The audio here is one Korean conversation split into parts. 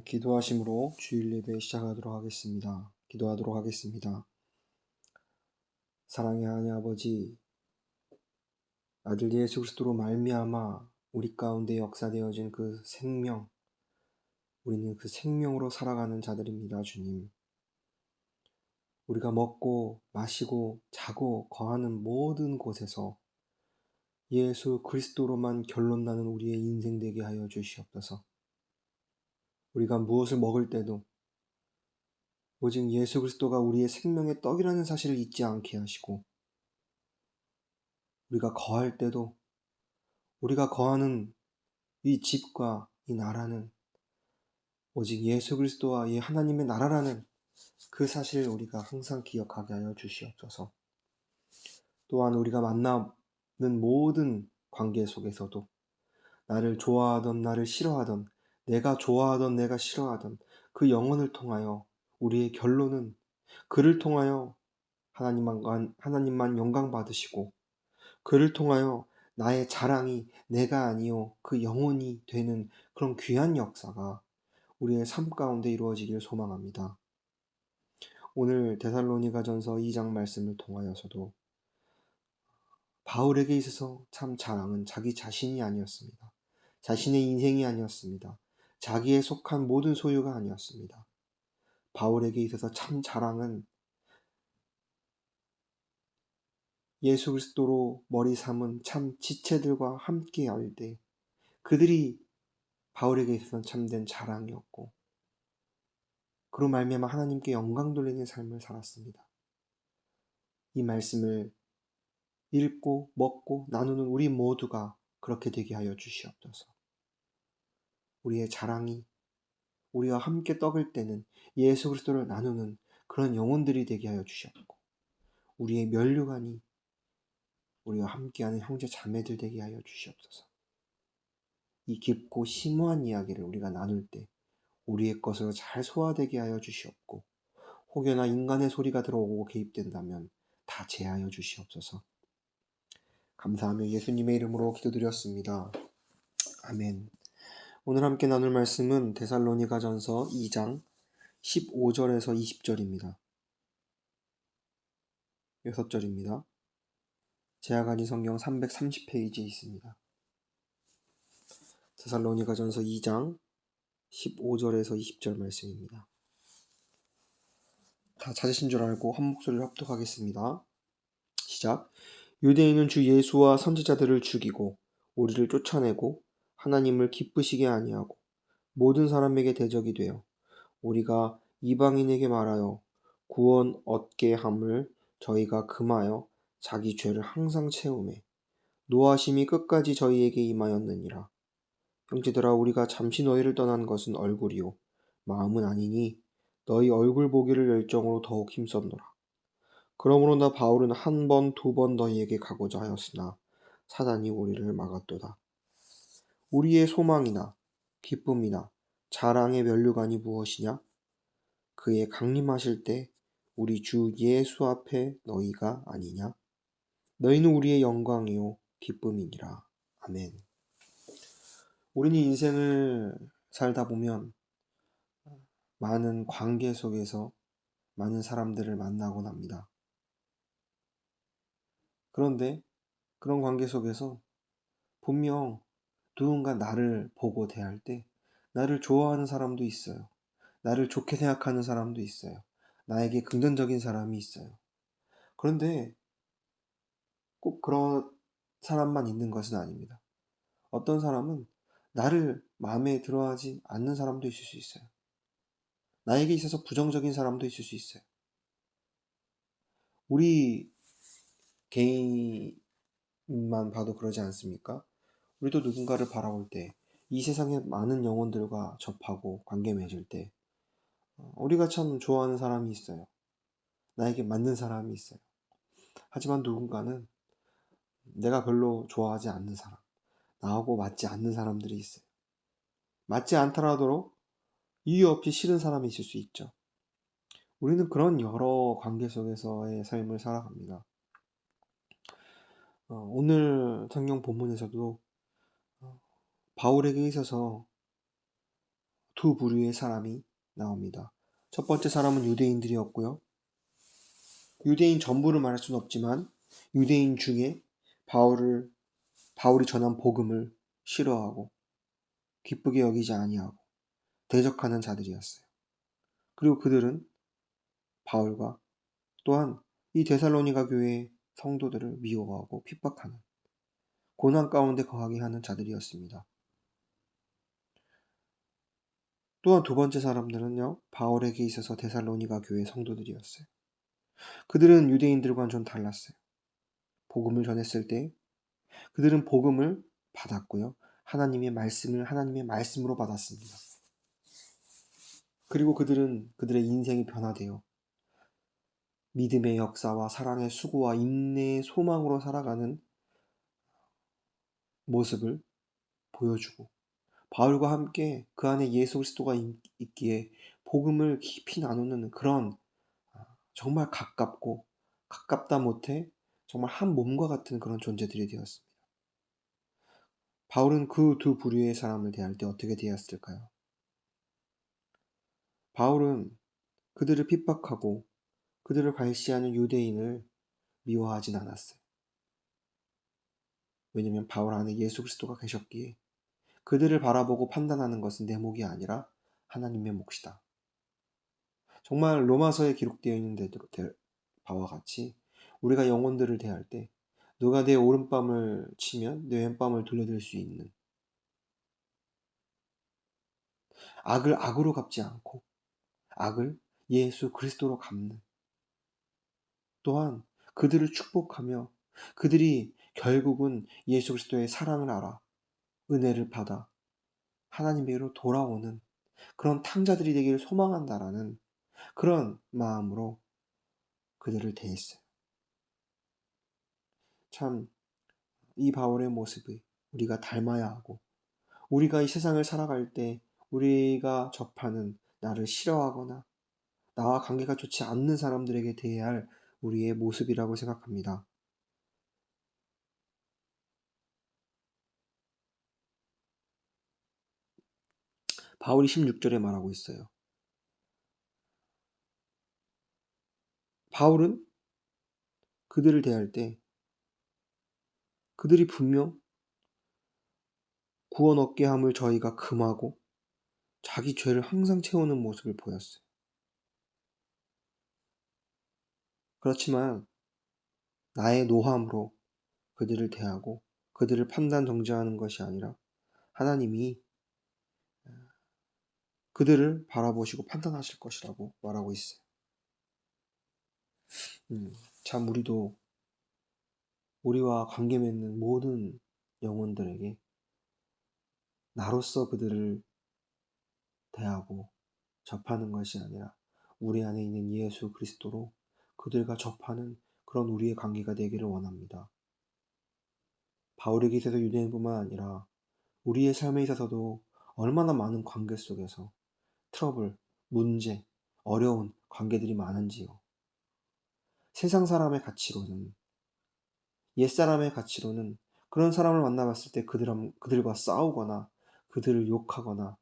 기도하심으로 주일 예배 시작하도록 하겠습니다. 기도하도록 하겠습니다. 사랑의 하나님 아버지, 아들 예수 그리스도로 말미암아 우리 가운데 역사되어진 그 생명, 우리는 그 생명으로 살아가는 자들입니다. 주님, 우리가 먹고 마시고 자고 거하는 모든 곳에서 예수 그리스도로만 결론나는 우리의 인생 되게 하여 주시옵소서. 우리가 무엇을 먹을 때도 오직 예수 그리스도가 우리의 생명의 떡이라는 사실을 잊지 않게 하시고, 우리가 거할 때도 우리가 거하는 이 집과 이 나라는 오직 예수 그리스도와 이 하나님의 나라라는 그 사실을 우리가 항상 기억하게 하여 주시옵소서. 또한 우리가 만나는 모든 관계 속에서도 나를 좋아하던 나를 싫어하던, 내가 좋아하던 내가 싫어하던 그 영혼을 통하여 우리의 결론은 그를 통하여 하나님만 영광 받으시고, 그를 통하여 나의 자랑이 내가 아니요 그 영혼이 되는 그런 귀한 역사가 우리의 삶 가운데 이루어지길 소망합니다. 오늘 데살로니가전서 2장 말씀을 통하여서도 바울에게 있어서 참 자랑은 자기 자신이 아니었습니다. 자신의 인생이 아니었습니다. 자기에 속한 모든 소유가 아니었습니다. 바울에게 있어서 참 자랑은 예수 그리스도로 머리 삼은 참 지체들과 함께 할 때 그들이 바울에게 있어서는 참된 자랑이었고, 그로 말미암아 하나님께 영광 돌리는 삶을 살았습니다. 이 말씀을 읽고 먹고 나누는 우리 모두가 그렇게 되게 하여 주시옵소서. 우리의 자랑이 우리와 함께 떡을 떼는 예수 그리스도를 나누는 그런 영혼들이 되게 하여 주시옵고, 우리의 면류관이 우리와 함께하는 형제 자매들 되게 하여 주시옵소서. 이 깊고 심오한 이야기를 우리가 나눌 때 우리의 것으로 잘 소화되게 하여 주시옵고, 혹여나 인간의 소리가 들어오고 개입된다면 다 제하여 주시옵소서. 감사하며 예수님의 이름으로 기도드렸습니다. 아멘. 오늘 함께 나눌 말씀은 데살로니가전서 2장 15절에서 20절입니다. 6절입니다. 제가 가진 성경 330페이지에 있습니다. 데살로니가전서 2장 15절에서 20절 말씀입니다. 다 찾으신 줄 알고 한 목소리로 합독하겠습니다. 시작. 유대인은 주 예수와 선지자들을 죽이고 우리를 쫓아내고 하나님을 기쁘시게 아니하고 모든 사람에게 대적이 되어 우리가 이방인에게 말하여 구원 얻게 함을 저희가 금하여 자기 죄를 항상 채우매 노하심이 끝까지 저희에게 임하였느니라. 형제들아, 우리가 잠시 너희를 떠난 것은 얼굴이요 마음은 아니니 너희 얼굴 보기를 열정으로 더욱 힘썼노라. 그러므로 나 바울은 한 번, 두 번 너희에게 가고자 하였으나 사단이 우리를 막았도다. 우리의 소망이나 기쁨이나 자랑의 면류관이 무엇이냐? 그의 강림하실 때 우리 주 예수 앞에 너희가 아니냐? 너희는 우리의 영광이요 기쁨이니라. 아멘. 우리는 인생을 살다 보면 많은 관계 속에서 많은 사람들을 만나곤 합니다. 그런데 그런 관계 속에서 분명 누군가 나를 보고 대할 때 나를 좋아하는 사람도 있어요. 나를 좋게 생각하는 사람도 있어요. 나에게 긍정적인 사람이 있어요. 그런데 꼭 그런 사람만 있는 것은 아닙니다. 어떤 사람은 나를 마음에 들어하지 않는 사람도 있을 수 있어요. 나에게 있어서 부정적인 사람도 있을 수 있어요. 우리 개인만 봐도 그러지 않습니까? 우리도 누군가를 바라볼 때, 이 세상의 많은 영혼들과 접하고 관계 맺을 때 우리가 참 좋아하는 사람이 있어요. 나에게 맞는 사람이 있어요. 하지만 누군가는 내가 별로 좋아하지 않는 사람, 나하고 맞지 않는 사람들이 있어요. 맞지 않더라도 이유 없이 싫은 사람이 있을 수 있죠. 우리는 그런 여러 관계 속에서의 삶을 살아갑니다. 오늘 성경 본문에서도 바울에게 있어서 두 부류의 사람이 나옵니다. 첫 번째 사람은 유대인들이었고요. 유대인 전부를 말할 수는 없지만 유대인 중에 바울이 전한 복음을 싫어하고 기쁘게 여기지 아니하고 대적하는 자들이었어요. 그리고 그들은 바울과 또한 이 데살로니가 교회의 성도들을 미워하고 핍박하는 고난 가운데 거하게 하는 자들이었습니다. 또한 두 번째 사람들은요, 바울에게 있어서 데살로니가 교회 성도들이었어요. 그들은 유대인들과는 좀 달랐어요. 복음을 전했을 때 그들은 복음을 받았고요. 하나님의 말씀으로 받았습니다. 그리고 그들은 그들의 인생이 변화되어 믿음의 역사와 사랑의 수고와 인내의 소망으로 살아가는 모습을 보여주고 바울과 함께 그 안에 예수 그리스도가 있기에 복음을 깊이 나누는 그런 정말 가깝다 못해 정말 한 몸과 같은 그런 존재들이 되었습니다. 바울은 그 두 부류의 사람을 대할 때 어떻게 대했을까요? 바울은 그들을 핍박하고 그들을 갈시하는 유대인을 미워하진 않았어요. 왜냐하면 바울 안에 예수 그리스도가 계셨기에 그들을 바라보고 판단하는 것은 내 몫이 아니라 하나님의 몫이다. 정말 로마서에 기록되어 있는 바와 같이 우리가 영혼들을 대할 때 누가 내 오른뺨을 치면 내 왼뺨을 돌려드릴 수 있는 악을 악으로 갚지 않고 악을 예수 그리스도로 갚는 또한 그들을 축복하며 그들이 결국은 예수 그리스도의 사랑을 알아 은혜를 받아 하나님에게로 돌아오는 그런 탕자들이 되기를 소망한다라는 그런 마음으로 그들을 대했어요. 참 이 바울의 모습을 우리가 닮아야 하고 우리가 이 세상을 살아갈 때 우리가 접하는 나를 싫어하거나 나와 관계가 좋지 않는 사람들에게 대해야 할 우리의 모습이라고 생각합니다. 바울이 16절에 말하고 있어요. 바울은 그들을 대할 때 그들이 분명 구원 얻게 함을 저희가 금하고 자기 죄를 항상 채우는 모습을 보였어요. 그렇지만 나의 노함으로 그들을 대하고 그들을 판단 정죄하는 것이 아니라 하나님이 그들을 바라보시고 판단하실 것이라고 말하고 있어요. 참 우리도 우리와 관계 맺는 모든 영혼들에게 나로서 그들을 대하고 접하는 것이 아니라 우리 안에 있는 예수 그리스도로 그들과 접하는 그런 우리의 관계가 되기를 원합니다. 바울에게 있어서 유대인뿐만 아니라 우리의 삶에 있어서도 얼마나 많은 관계 속에서 트러블, 문제, 어려운 관계들이 많은지요. 세상 사람의 가치로는 옛사람의 가치로는 그런 사람을 만나봤을 때 그들과 싸우거나 그들을 욕하거나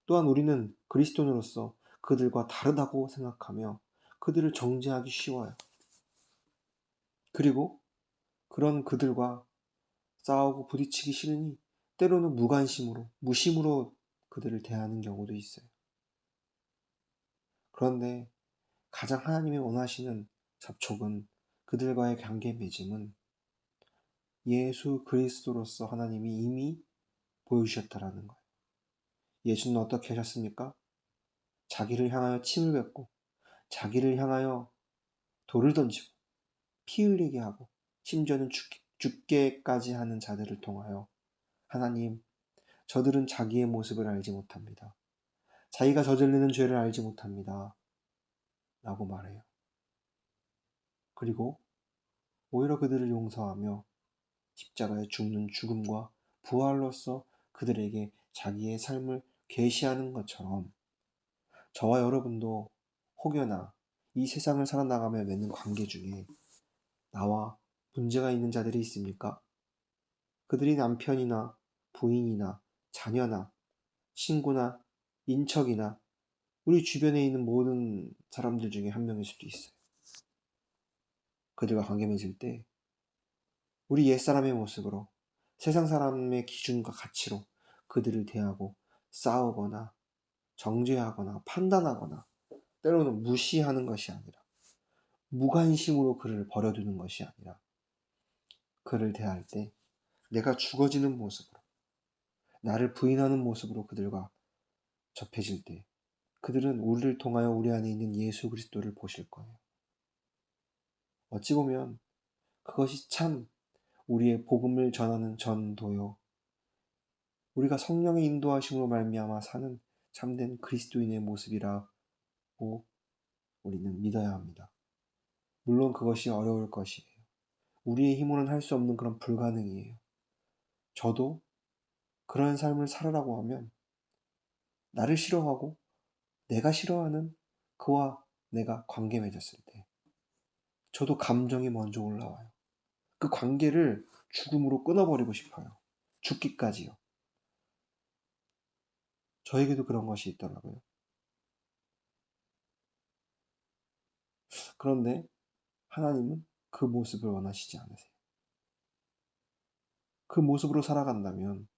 또한 우리는 그리스도인으로서 그들과 다르다고 생각하며 그들을 정죄하기 쉬워요. 그리고 그런 그들과 싸우고 부딪히기 싫으니 때로는 무관심으로, 무심으로 그들을 대하는 경우도 있어요. 그런데 가장 하나님이 원하시는 접촉은 그들과의 관계 맺음은 예수 그리스도로서 하나님이 이미 보여주셨다라는 거예요. 예수는 어떻게 하셨습니까? 자기를 향하여 침을 뱉고 자기를 향하여 돌을 던지고 피 흘리게 하고 심지어는 죽게까지 하는 자들을 통하여 하나님, 저들은 자기의 모습을 알지 못합니다. 자기가 저지르는 죄를 알지 못합니다. 라고 말해요. 그리고 오히려 그들을 용서하며 십자가에 죽는 죽음과 부활로서 그들에게 자기의 삶을 계시하는 것처럼 저와 여러분도 혹여나 이 세상을 살아나가며 맺는 관계 중에 나와 문제가 있는 자들이 있습니까? 그들이 남편이나 부인이나 자녀나 친구나 인척이나 우리 주변에 있는 모든 사람들 중에 한 명일 수도 있어요. 그들과 관계 맺을 때 우리 옛사람의 모습으로 세상 사람의 기준과 가치로 그들을 대하고 싸우거나 정죄하거나 판단하거나 때로는 무시하는 것이 아니라 무관심으로 그를 버려두는 것이 아니라 그를 대할 때 내가 죽어지는 모습으로 나를 부인하는 모습으로 그들과 접해질 때 그들은 우리를 통하여 우리 안에 있는 예수 그리스도를 보실 거예요. 어찌 보면 그것이 참 우리의 복음을 전하는 전도요. 우리가 성령의 인도하심으로 말미암아 사는 참된 그리스도인의 모습이라고 우리는 믿어야 합니다. 물론 그것이 어려울 것이에요. 우리의 힘으로는 할 수 없는 그런 불가능이에요. 저도 그런 삶을 살으라고 하면 나를 싫어하고 내가 싫어하는 그와 내가 관계 맺었을 때 저도 감정이 먼저 올라와요. 그 관계를 죽음으로 끊어버리고 싶어요. 죽기까지요. 저에게도 그런 것이 있더라고요. 그런데 하나님은 그 모습을 원하시지 않으세요. 그 모습으로 살아간다면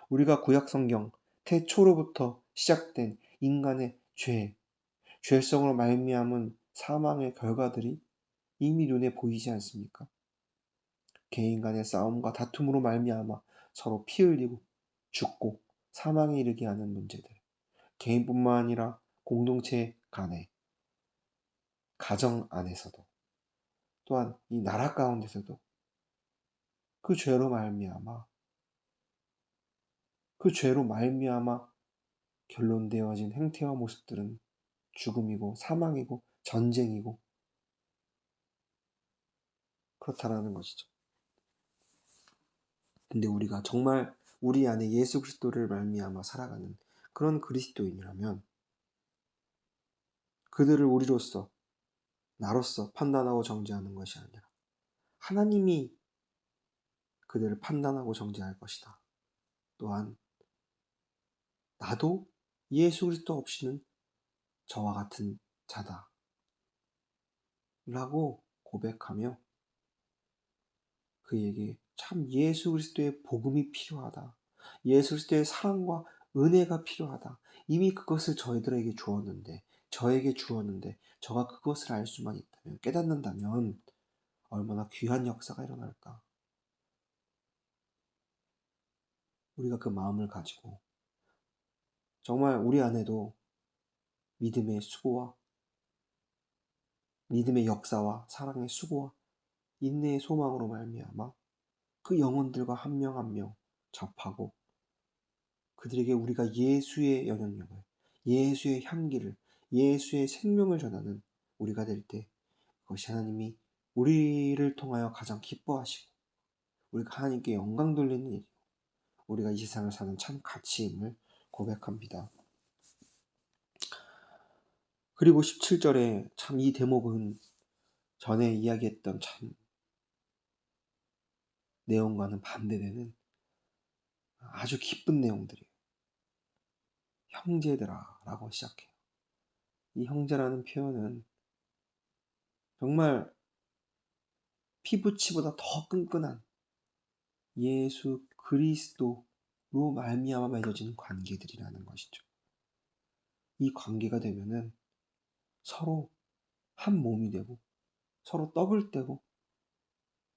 우리가 구약성경 태초로부터 시작된 인간의 죄성으로 말미암은 사망의 결과들이 이미 눈에 보이지 않습니까? 개인 간의 싸움과 다툼으로 말미암아 서로 피 흘리고 죽고 사망에 이르게 하는 문제들. 개인뿐만 아니라 공동체 간에, 가정 안에서도, 또한 이 나라 가운데서도 그 죄로 말미암아 결론되어진 행태와 모습들은 죽음이고 사망이고 전쟁이고 그렇다라는 것이죠. 근데 우리가 정말 우리 안에 예수 그리스도를 말미암아 살아가는 그런 그리스도인이라면 그들을 우리로서 나로서 판단하고 정죄하는 것이 아니라 하나님이 그들을 판단하고 정죄할 것이다. 또한 나도 예수 그리스도 없이는 저와 같은 자다 라고 고백하며 그에게 참 예수 그리스도의 복음이 필요하다. 예수 그리스도의 사랑과 은혜가 필요하다. 이미 그것을 저에게 주었는데 저가 그것을 알 수만 있다면, 깨닫는다면 얼마나 귀한 역사가 일어날까. 우리가 그 마음을 가지고 정말 우리 안에도 믿음의 수고와 믿음의 역사와 사랑의 수고와 인내의 소망으로 말미암아 그 영혼들과 한 명 한 명 접하고 그들에게 우리가 예수의 영향력을, 예수의 향기를, 예수의 생명을 전하는 우리가 될 때 그것이 하나님이 우리를 통하여 가장 기뻐하시고 우리가 하나님께 영광 돌리는 일이요 우리가 이 세상을 사는 참 가치임을 고백합니다. 그리고 17절에 참 이 대목은 전에 이야기했던 참 내용과는 반대되는 아주 기쁜 내용들이에요. 형제들아 라고 시작해요. 이 형제라는 표현은 정말 피부치보다 더 끈끈한 예수 그리스도로 말미암아 맺어진 관계들이라는 것이죠. 이 관계가 되면은 서로 한 몸이 되고 서로 떡을 떼고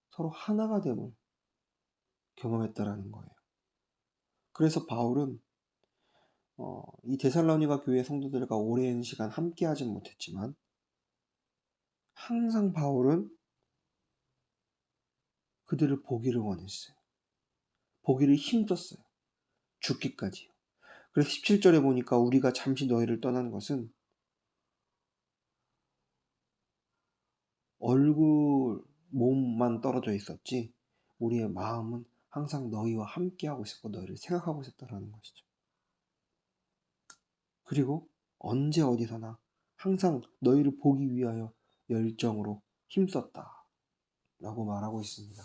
서로 하나가 됨을 경험했다라는 거예요. 그래서 바울은 이 데살로니가 교회 성도들과 오랜 시간 함께 하진 못했지만 항상 바울은 그들을 보기를 원했어요. 보기를 힘썼어요. 죽기까지요. 그래서 17절에 보니까 우리가 잠시 너희를 떠난 것은 몸만 떨어져 있었지 우리의 마음은 항상 너희와 함께하고 있었고 너희를 생각하고 있었다는 것이죠. 그리고 언제 어디서나 항상 너희를 보기 위하여 열정으로 힘썼다 라고 말하고 있습니다.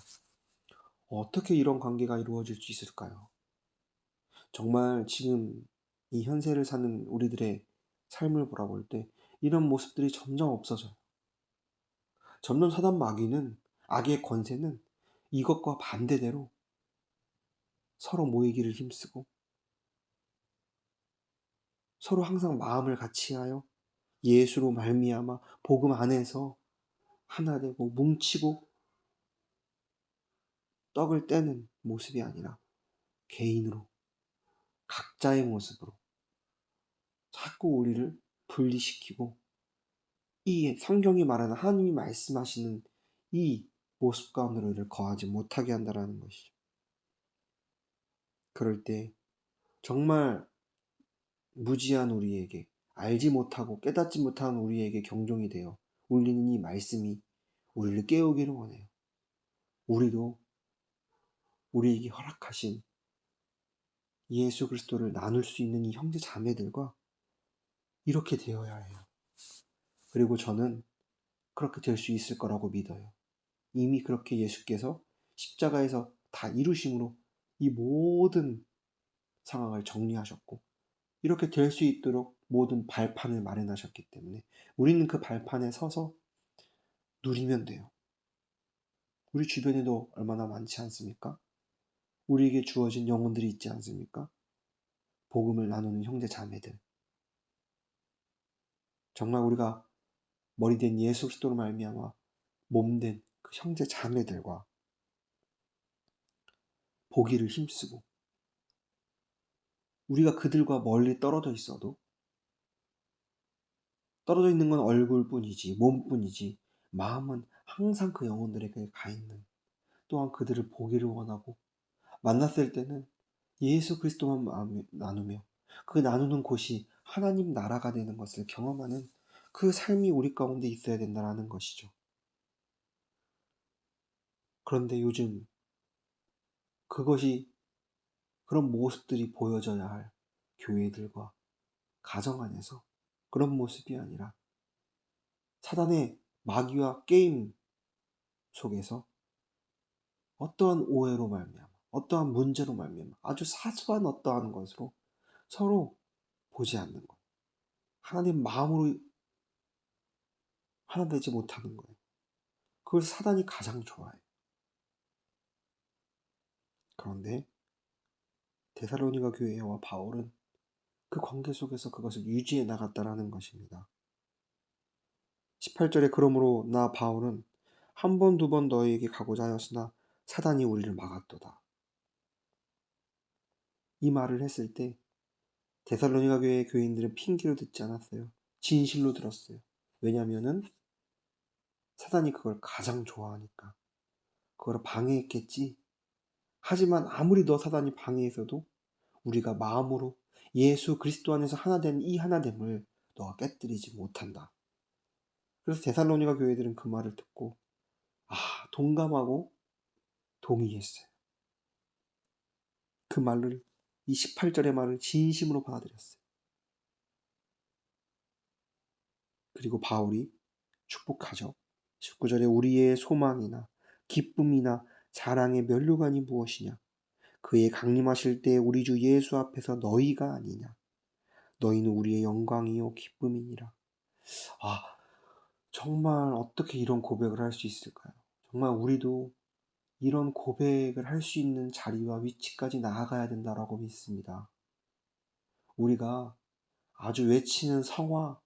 어떻게 이런 관계가 이루어질 수 있을까요? 정말 지금 이 현세를 사는 우리들의 삶을 바라볼 때 이런 모습들이 점점 없어져요. 점점 사단 마귀는, 악의 권세는 이것과 반대대로 서로 모이기를 힘쓰고 서로 항상 마음을 같이하여 예수로 말미암아 복음 안에서 하나 되고 뭉치고 떡을 떼는 모습이 아니라 개인으로, 각자의 모습으로 자꾸 우리를 분리시키고, 이 성경이 말하는, 하나님이 말씀하시는 이 모습 가운데로 우리를 거하지 못하게 한다라는 것이죠. 그럴 때 정말 무지한 우리에게, 알지 못하고 깨닫지 못한 우리에게 경종이 되어 울리는 이 말씀이 우리를 깨우기를 원해요. 우리도 우리에게 허락하신 예수 그리스도를 나눌 수 있는 이 형제 자매들과 이렇게 되어야 해요. 그리고 저는 그렇게 될 수 있을 거라고 믿어요. 이미 그렇게 예수께서 십자가에서 다 이루심으로 이 모든 상황을 정리하셨고, 이렇게 될 수 있도록 모든 발판을 마련하셨기 때문에 우리는 그 발판에 서서 누리면 돼요. 우리 주변에도 얼마나 많지 않습니까? 우리에게 주어진 영혼들이 있지 않습니까? 복음을 나누는 형제 자매들. 정말 우리가 머리된 예수 그리스도로 말미암아 몸된 그 형제 자매들과 보기를 힘쓰고, 우리가 그들과 멀리 떨어져 있어도, 떨어져 있는 건 얼굴뿐이지, 몸뿐이지, 마음은 항상 그 영혼들에게 가 있는, 또한 그들을 보기를 원하고, 만났을 때는 예수 그리스도만 나누며 그 나누는 곳이 하나님 나라가 되는 것을 경험하는 그 삶이 우리 가운데 있어야 된다는 것이죠. 그런데 요즘 그것이, 그런 모습들이 보여져야 할 교회들과 가정 안에서 그런 모습이 아니라 사단의 마귀와 게임 속에서 어떠한 오해로 말미암아, 어떠한 문제로 말미암아 아주 사소한 어떠한 것으로 서로 보지 않는 것, 하나님 마음으로 하나 되지 못하는 거예요. 그걸 사단이 가장 좋아해요. 그런데 데살로니가 교회와 바울은 그 관계 속에서 그것을 유지해 나갔다라는 것입니다. 18절에 그러므로 나 바울은 한 번, 두 번 너희에게 가고자 하였으나 사단이 우리를 막았도다. 이 말을 했을 때 데살로니가 교회의 교인들은 핑계로 듣지 않았어요. 진실로 들었어요. 왜냐하면은 사단이 그걸 가장 좋아하니까. 그걸 방해했겠지. 하지만 아무리 너 사단이 방해해서도 우리가 마음으로 예수 그리스도 안에서 하나 된 이 하나됨을 너가 깨뜨리지 못한다. 그래서 데살로니가 교회들은 그 말을 듣고 동감하고 동의했어요. 그 말을, 이 18절의 말을 진심으로 받아들였어요. 그리고 바울이 축복하죠. 19절에 우리의 소망이나 기쁨이나 자랑의 면류관이 무엇이냐? 그의 강림하실 때 우리 주 예수 앞에서 너희가 아니냐? 너희는 우리의 영광이요 기쁨이니라. 정말 어떻게 이런 고백을 할 수 있을까요? 정말 우리도 이런 고백을 할 수 있는 자리와 위치까지 나아가야 된다라고 믿습니다. 우리가 아주 외치는 성화,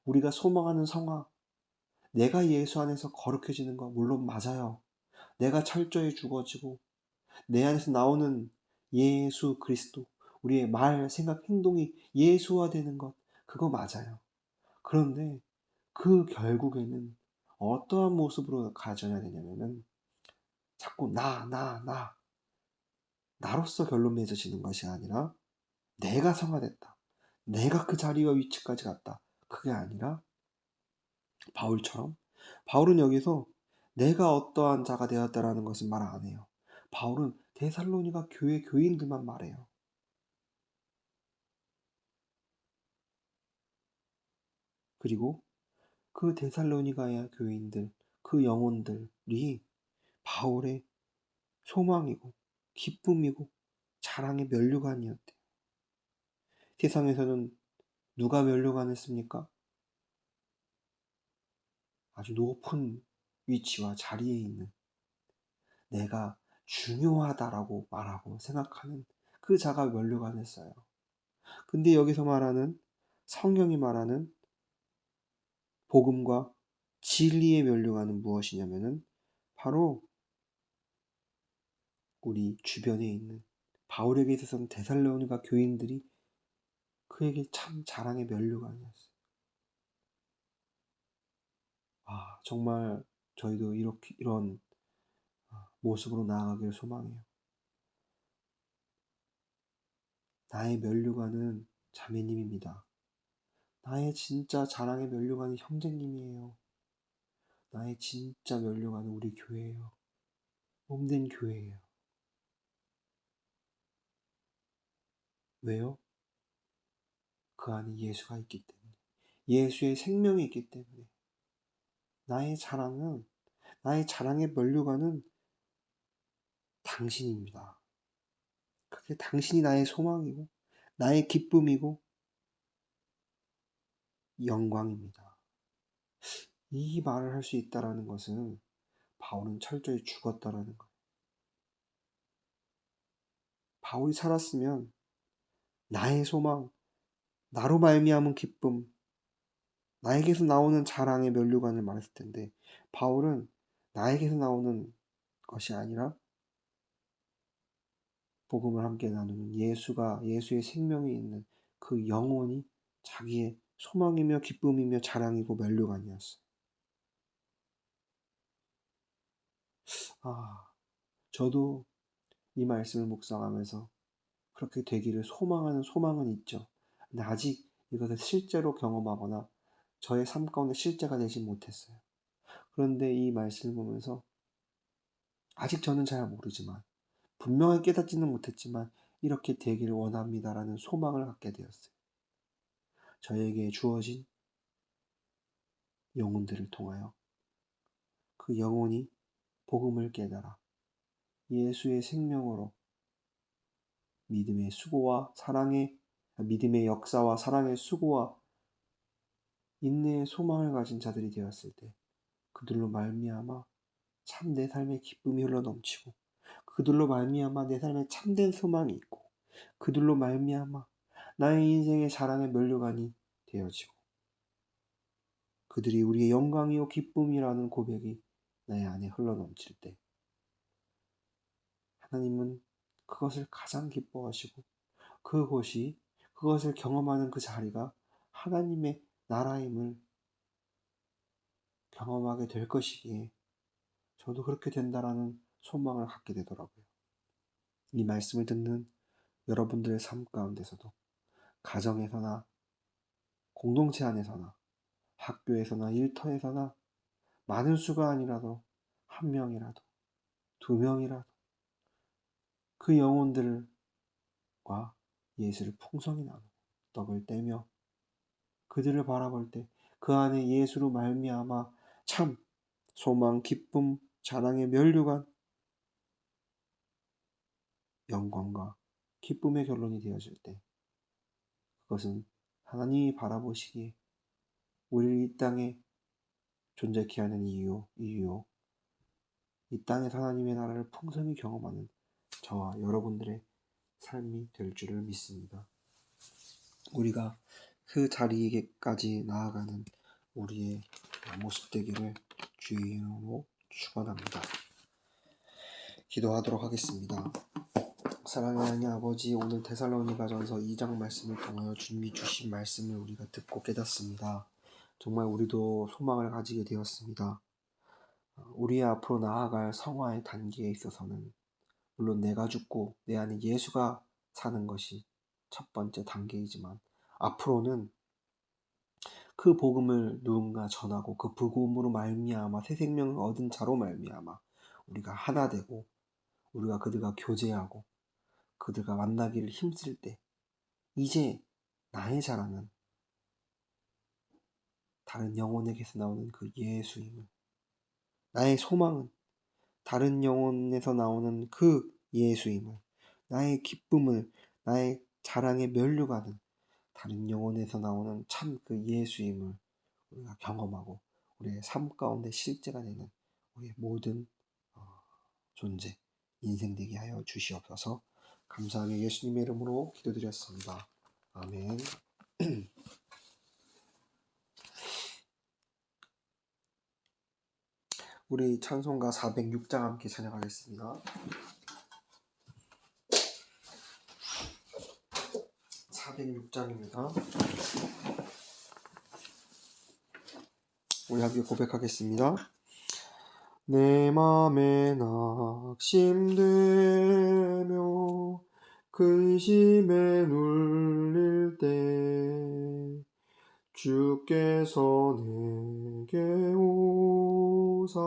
우리가 소망하는 성화, 내가 예수 안에서 거룩해지는 거 물론 맞아요. 내가 철저히 죽어지고 내 안에서 나오는 예수 그리스도, 우리의 말, 생각, 행동이 예수화되는 것, 그거 맞아요. 그런데 그 결국에는 어떠한 모습으로 가져야 되냐면은 자꾸 나로서 결론 맺어지는 것이 아니라 내가 성화됐다, 내가 그 자리와 위치까지 갔다, 그게 아니라 바울처럼, 바울은 여기서 내가 어떠한 자가 되었다라는 것은 말 안 해요. 바울은 데살로니가 교회 교인들만 말해요. 그리고 그 데살로니가의 교인들, 그 영혼들이 바울의 소망이고 기쁨이고 자랑의 면류관이었대요. 세상에서는 누가 면류관을 씁니까? 아주 높은 위치와 자리에 있는, 내가 중요하다라고 말하고 생각하는 그 자가 면류관을 써요. 근데 여기서 말하는, 성경이 말하는 복음과 진리의 면류관은 무엇이냐면은 바로 우리 주변에 있는, 바울에게 있어서는 데살로니가 교인들이 그에게 참 자랑의 면류관이었어요. 정말 저희도 이런 모습으로 나아가길 소망해요. 나의 면류관은 자매님입니다. 나의 진짜 자랑의 면류관은 형제님이에요. 나의 진짜 면류관은 우리 교회예요. 몸된 교회예요. 왜요? 그 안에 예수가 있기 때문에. 예수의 생명이 있기 때문에. 나의 자랑의 면류관은 당신입니다. 그게 당신이 나의 소망이고, 나의 기쁨이고, 영광입니다. 이 말을 할 수 있다라는 것은 바울은 철저히 죽었다라는 거예요. 바울이 살았으면 나의 소망, 나로 말미암은 기쁨, 나에게서 나오는 자랑의 면류관을 말했을 텐데, 바울은 나에게서 나오는 것이 아니라 복음을 함께 나누는 예수의 생명이 있는 그 영혼이 자기의 소망이며 기쁨이며 자랑이고 면류관이었어요. 저도 이 말씀을 묵상하면서 그렇게 되기를 소망하는 소망은 있죠. 근데 아직 이것을 실제로 경험하거나 저의 삶 가운데 실제가 되지 못했어요. 그런데 이 말씀을 보면서 아직 저는 잘 모르지만, 분명히 깨닫지는 못했지만 이렇게 되기를 원합니다라는 소망을 갖게 되었어요. 저에게 주어진 영혼들을 통하여 그 영혼이 복음을 깨달아 예수의 생명으로 믿음의 역사와 사랑의 수고와 인내의 소망을 가진 자들이 되었을 때, 그들로 말미암아 참 내 삶의 기쁨이 흘러넘치고, 그들로 말미암아 내 삶에 참된 소망이 있고, 그들로 말미암아 나의 인생의 자랑의 면류관이 되어지고, 그들이 우리의 영광이요 기쁨이라는 고백이 나의 안에 흘러넘칠 때, 하나님은 그것을 가장 기뻐하시고, 그것을 경험하는 그 자리가 하나님의 나라임을 경험하게 될 것이기에 저도 그렇게 된다라는 소망을 갖게 되더라고요. 이 말씀을 듣는 여러분들의 삶 가운데서도, 가정에서나 공동체 안에서나 학교에서나 일터에서나 많은 수가 아니라도 한 명이라도, 두 명이라도 그 영혼들과 예수를 풍성히 나누고 떡을 떼며 그들을 바라볼 때 그 안에 예수로 말미암아 참 소망, 기쁨, 자랑의 면류관, 영광과 기쁨의 결론이 되어질 때, 그것은 하나님이 바라보시기에 우리를 이 땅에 존재케 하는 이유요, 이 땅에서 하나님의 나라를 풍성히 경험하는 저와 여러분들의 삶이 될 줄을 믿습니다. 우리가 그 자리에까지 나아가는 우리의 모습 되기를 주의 이름으로 축원합니다. 기도하도록 하겠습니다. 사랑의 하나님 아버지, 오늘 데살로니가전서 2장 말씀을 통하여 주님이 주신 말씀을 우리가 듣고 깨닫습니다. 정말 우리도 소망을 가지게 되었습니다. 우리의 앞으로 나아갈 성화의 단계에 있어서는 물론 내가 죽고 내 안에 예수가 사는 것이 첫 번째 단계이지만, 앞으로는 그 복음을 누군가 전하고 그 복음으로 말미암아 새 생명을 얻은 자로 말미암아 우리가 하나 되고, 우리가 그들과 교제하고 그들과 만나기를 힘쓸 때, 이제 나의 자랑은 다른 영혼에게서 나오는 그 예수임을, 나의 소망은 다른 영혼에서 나오는 그 예수임을, 나의 기쁨을, 나의 자랑의 면류관은 다른 영혼에서 나오는 참 그 예수임을 우리가 경험하고 우리의 삶 가운데 실제가 되는 우리의 모든 어, 존재, 인생 되게 하여 주시옵소서. 감사하며 예수님의 이름으로 기도드렸습니다. 아멘. 우리 찬송가 406장 함께 찬양하겠습니다. 406장입니다. 우리 함께 고백하겠습니다. 내 맘에 낙심되며 근심에 눌릴 때 주께서 내게 오사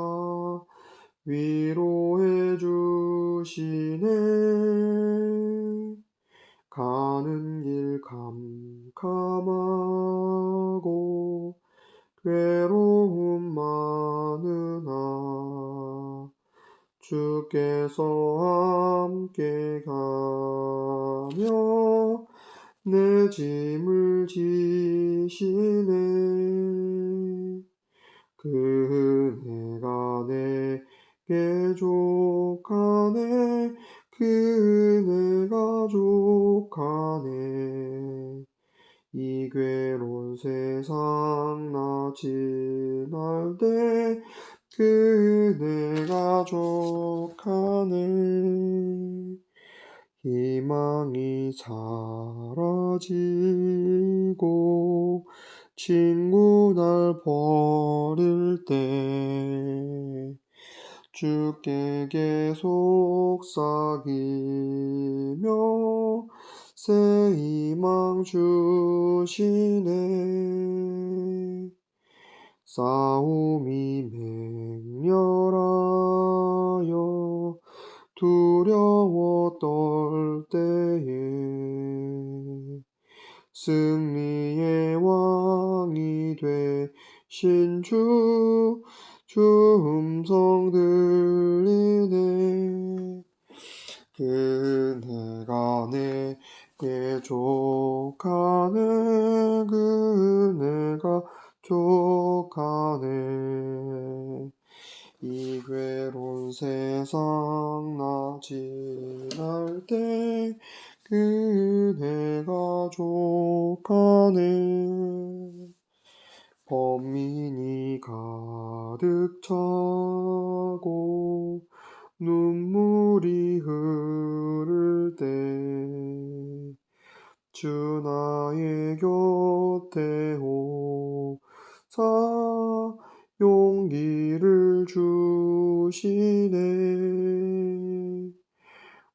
위로해 주시네. 가는 길 캄캄하고 괴로움 많으나 주께서 함께 가며 내 짐을 지시네. 그 은혜가 내게 족하네. 그 은혜가 족하네. 이 괴로운 세상 나 지날 때 그 은혜가 족하네. 희망이 사라지고 친구 날 버릴 때 주께 계속 사귀며 새 희망 주시네. 싸움이 맹렬하여 두려워 떨 때에 승리의 왕이 되신 주 음성 들리네. 그 은혜가 내게 족하네. 그 은혜가 족하네. 이 괴로운 세상 나 지날 때 그 은혜가 족하네. 범인이 가득 차고 눈물이 흐를 때 주 나의 곁에 오사 용기를 주시네.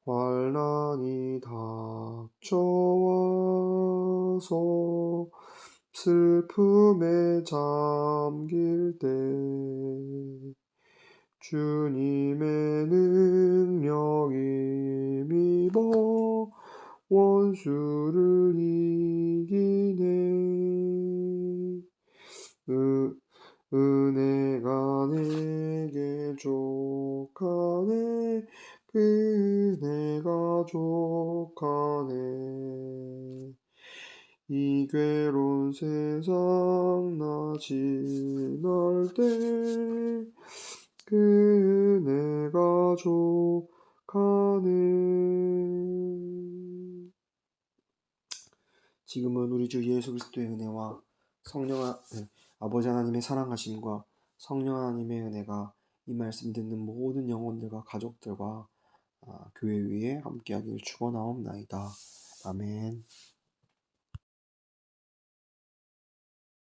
환난이 닥쳐와서 슬픔에 잠길 때 주님의 능력 힘입어 원수를 이기네. 은혜가 내게 족하네. 그 은혜가 족하네. 이 괴로운 세상 나 지날 때 그 은혜가 족하네. 지금은 우리 주 예수 그리스도의 은혜와 아버지 하나님의 사랑하심과 성령 하나님의 은혜가 이 말씀 듣는 모든 영혼들과 가족들과 교회 위에 함께하기를 축원하옵나이다. 아멘.